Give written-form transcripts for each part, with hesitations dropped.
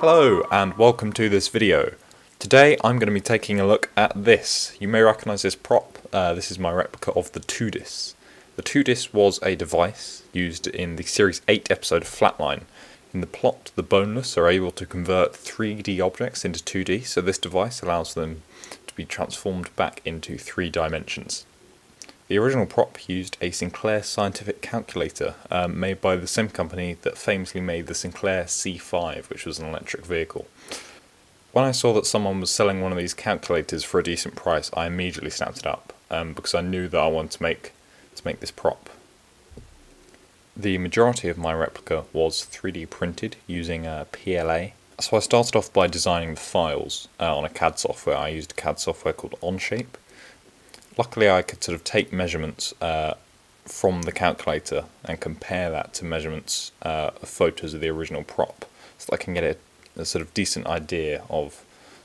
Hello and welcome to this video. Today I'm going to be taking a look at this. You may recognise this prop. This is my replica of the 2dis. The 2dis was a device used in the Series 8 episode of Flatline. In the plot, the boneless are able to convert 3D objects into 2D, so this device allows them to be transformed back into 3 dimensions. The original prop used a Sinclair scientific calculator made by the same company that famously made the Sinclair C5, which was an electric vehicle. When I saw that someone was selling one of these calculators for a decent price, I immediately snapped it up because I knew that I wanted to make this prop. The majority of my replica was 3D printed using PLA. So I started off by designing the files on a CAD software. I used a CAD software called Onshape. Luckily I could sort of take measurements from the calculator and compare that to measurements of photos of the original prop, so that I can get a sort of decent idea of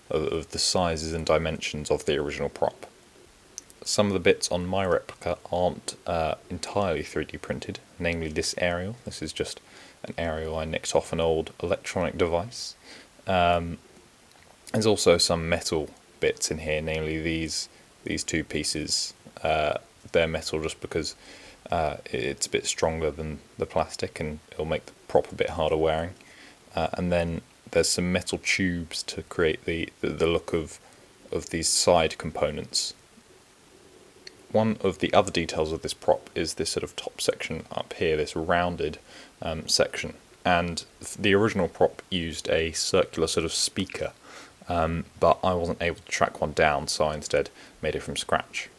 the sizes and dimensions of the original prop. Some of the bits on my replica aren't entirely 3D printed, namely this aerial. This is just an aerial I nicked off an old electronic device. There's also some metal bits in here, namely these 2 pieces. They're metal just because it's a bit stronger than the plastic and it'll make the prop a bit harder wearing. And then there's some metal tubes to create the look of these side components. One of the other details of this prop is this sort of top section up here, this rounded section. And the original prop used a circular sort of speaker. But I wasn't able to track one down, so I instead made it from scratch.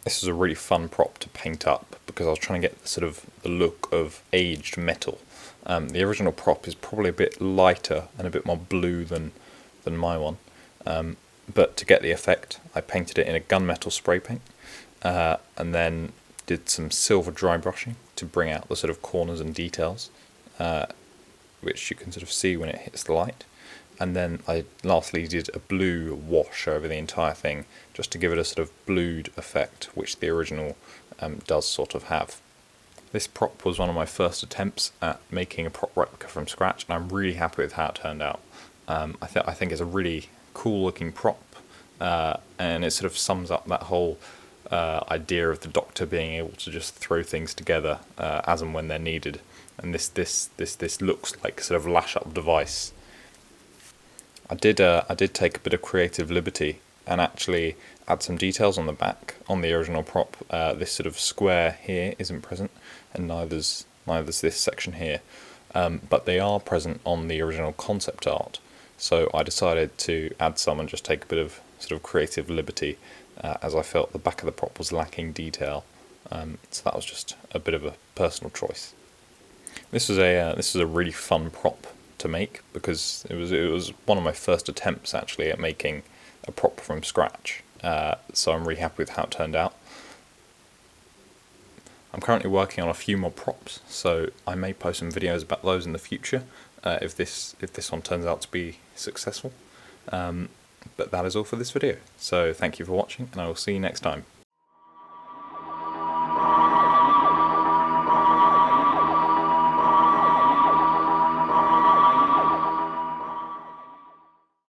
This was a really fun prop to paint up because I was trying to get the look of aged metal. The original prop is probably a bit lighter and a bit more blue than my one, but to get the effect I painted it in a gunmetal spray paint and then did some silver dry brushing to bring out the sort of corners and details, which you can sort of see when it hits the light. And then I lastly did a blue wash over the entire thing, just to give it a sort of blued effect, which the original does sort of have. This prop was one of my first attempts at making a prop replica from scratch, and I'm really happy with how it turned out. I think it's a really cool looking prop, and it sort of sums up that whole idea of the Doctor being able to just throw things together as and when they're needed. And this looks like a sort of lash-up device. I did take a bit of creative liberty and actually add some details on the back on the original prop. This sort of square here isn't present, and neither's this section here, but they are present on the original concept art. So I decided to add some and just take a bit of sort of creative liberty, as I felt the back of the prop was lacking detail. So that was just a bit of a personal choice. This was a really fun prop to make because it was one of my first attempts actually at making a prop from scratch, so I'm really happy with how it turned out. I'm currently working on a few more props, so I may post some videos about those in the future if this one turns out to be successful. But that is all for this video, so thank you for watching and I will see you next time.